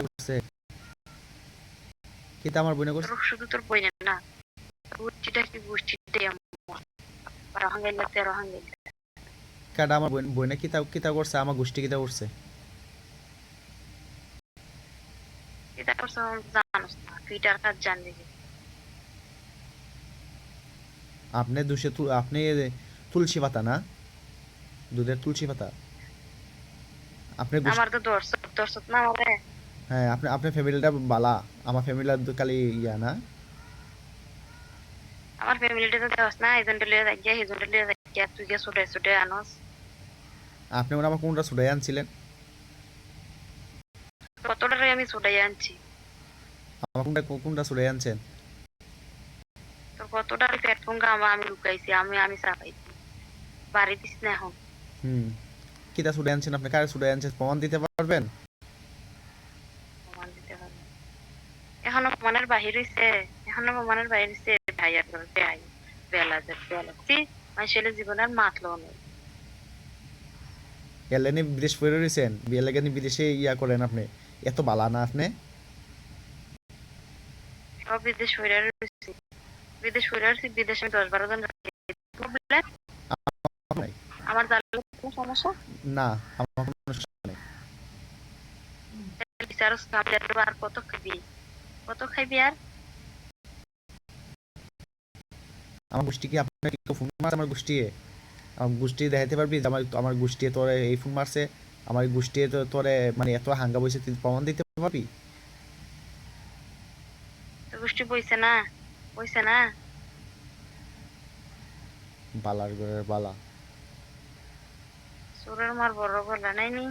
করছে? কিতা আমার বোনে করছে? তোর শুধু তোর বই না, গোষ্ঠীটা কি গোষ্ঠীটাই রহাঙ্গাইলাতে রহাঙ্গাইলা কাটা আমার বোনে কিতা কিতা করছে? আমার গোষ্ঠী কিতা করছে? এটা করছো জানোস না, টুইটার কাজ জানবি কি? আপনি আপনি তুলসী পাতা না, দুধের তুলসী পাতা আপনি আমার তো দর্শক দর্শক না আমারে। হ্যাঁ, আপনি আপনার ফ্যামিলিটা বালা, আমার ফ্যামিলিটা খালি ইয়া না। আমার ফ্যামিলিটা তো দেওয়াস না, এজেন্ট লিয়ে যাই এজেন্ট লিয়ে যাই তুই গিয়ে ছুটে ছুটে আনস। আপনি মনে হয় আমার কোনটা ছুটাই আনছিলেন? কতটারে আমি ছুটাই আনছি, আমার কোনটা কোনটা ছুটাই আনছেন? তোর কতটার প্ল্যাটফর্ম আমি লুকাইছি, আমি আমি চাপাইছি, বাড়ি দিস না এখন। হুম, কিতা ছুটাই আনছেন? আপনি কারে ছুটাই আনছেন প্রমাণ দিতে পারবেন? প্রমাণ দিতে হবে, এখনো প্রমাণের বাহির হইছে, এখনো প্রমাণের বাহির হইছে। ভাইয়ার ঘরে ভাই বেলা যে বেলা মানুষের জীবনের মাতলো নেই। এলেনি বিদেশ ফিরে রয়েছেন, বিয়ে লেগে বিদেশে ইয়া করেন আপনি? এত বালা না আপনি? সব বিদেশ হইরা রয়েছি, বিদেশ হইরা রয়েছি, বিদেশে আমি 10-12 জন বুঝলেন। আপনার? আমার জানলে কোনো সমস্যা না, আমার কোনো সমস্যা নেই। বিচারস আমি আর কত খাবি, কত খাইবি আর? আমার গোষ্ঠী কি আপনার কি ফোন মারছে? আমার গোষ্ঠী, আমার গোষ্ঠী দেখাইতে পারবি যে আমার আমার গোষ্ঠী তোরে এই ফোন মারছে? আমার গোষ্ঠী তো তোরে মানে এত হাঙ্গা বসে, তুই প্রমাণ দিতে পারবি? তো গোষ্ঠী বইছে না, বইছে না। বালার ঘরের বালা। সুরের মার বড় গলা নাই নি।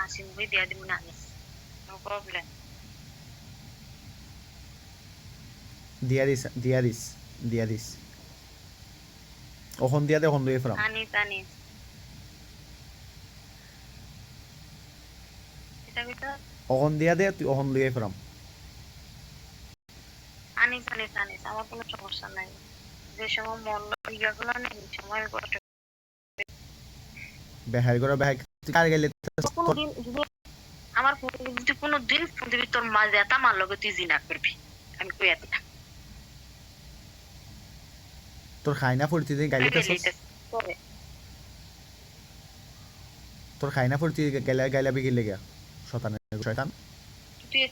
হাসি মুখে দিয়া দিব না, নো প্রবলেম। দিয়া দিস, দিয়া দিস, দিয়া দিস। ওখন দিয়া দে, ওখন লইয়ে ফেরাম। আনিস আনিস এটা কইতা, ওখন দিয়া দে, তুই ওখন লইয়ে ফেরাম। আনিস আনিস আনিস, আমার কোনো সমস্যা নাই। যে সময় মন ইয়াগুলো নেই ওই সময় আমি কষ্ট বেহার করে বেহার, তুই কার গেলে? কোনোদিন যদি আমার যদি কোনো দিন ফোন দিবি তোর মা জেতা মার লগে তুই জিনা করবি, আমি কইয়া দিলাম। তোর খাইনা ফুর্তি তুই গাইলিতেছস? পরে তোর খাইনা ফুর্তি গাইলা গাইলাবি কি লেগে? শতানের শয়তান। তুই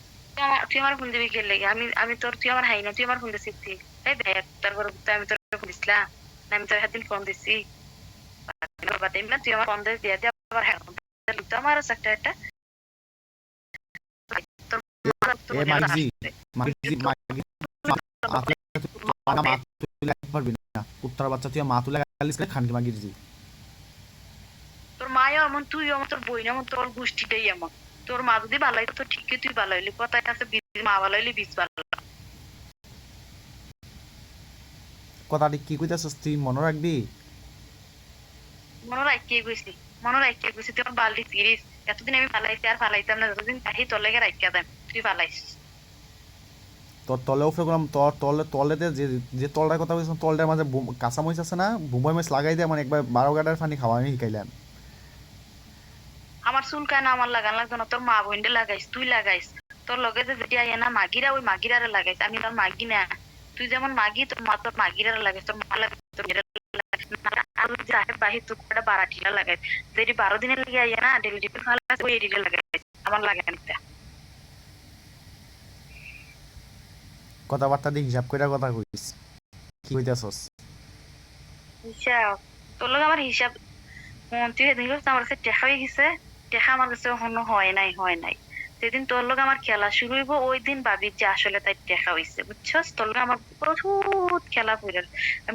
তুই আমার ফোন দিবি কে লেগে? আমি আমি তোর তুই আমার হাই না, তুই আমার ফোন দিছিস তুই? এই দেখ তোর ঘরে আমি তোর ফোন দিছিলাম না, আমি তোর হাতিন ফোন দিছি বাবা দেখ না, তুই আমার ফোন দিয়ে দিয়ে আবার হ্যাঁ তো আমার একটা একটা তোর এ মাগজি, মাগজি, মাগজি, আপনি মানা মা তুলে পারবি না? কুত্তার বাচ্চা, তুই মা তুলে গালিস করে খানকি মাগিরজি। তোর মাও এমন, তুই এমন, তোর বই এমন, তোর গোষ্ঠীটাই এমন। তোর মা যদি ভালো হইতো তো ঠিকই তুই ভালো হইলি, কথায় আছে মা ভালো হইলি বীজ ভালো। কথাটি কি কইতাছস তুই মনে রাখবি? মনে রাখিয়ে গেছি, মনে রাখিয়ে গেছি, তুই আমার বালতি ফিরিস। এতদিন আমি ফালাইছি আর ফালাইতাম না, যতদিন তাহি তোর লেগে রাখিয়া দেন তুই ফালাইস। তোর তলে উফরে করলাম, তোর তলেতে যে যে তলটার কথা বলছিলাম, তলটার মাঝে কাঁচা মরিচ আছে না, বুম্বাই মরিচ লাগাই দিয়ে মানে একবার 12 গাডার পানি খাওয়ানি শিখাইলেন। আমার চুল কায় না, আমার লাগান লাগতো না, তোর মা বোনডে লাগাইস, তুই লাগাইস। তোর লগে যে যেটি আইয়া না মাগিরা, ওই মাগিরারে লাগাইস, আমি তোর মাগি না। তুই যেমন মাগি, তোর মা তোর মাগিরারে লাগাইস, তোর মা লাগাইস, তোর মেয়েরা লাগাইস। আর ওই যে সাহেব বাহির তোর একটা বারাটিরা লাগাইস, যেটি 12 দিনের লেগে আইয়া না ডেলিভারি ফালাইস, ওই এডিটে লাগাইস, আমার লাগান। কথাবার্তা দিয়ে হিসাব করে কথা কইস, কি কইতাছস? হিসাব, তোর লগে আমার হিসাব তুই সেদিন আমার কাছে টেকা হয়ে গেছে, টেকা আমার কাছে এখনো হয় নাই, হয় নাই। যেদিন তোর লগে আমার খেলা শুরু হইব ওই দিন ভাবি যে আসলে তাই টেকা হইছে, বুঝছস? তোর লগে আমার প্রচুর খেলা পড়ে,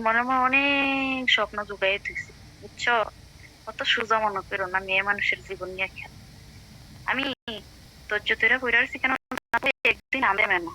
মনে মনে অনেক স্বপ্ন জুগাই থইছি, বুঝছো? অত সোজা মনে করো না, মেয়ে মানুষের জীবন নিয়ে খেলা। আমি ধৈর্য ধরে পড়ে আছি কেন, একদিন আনবে মেনো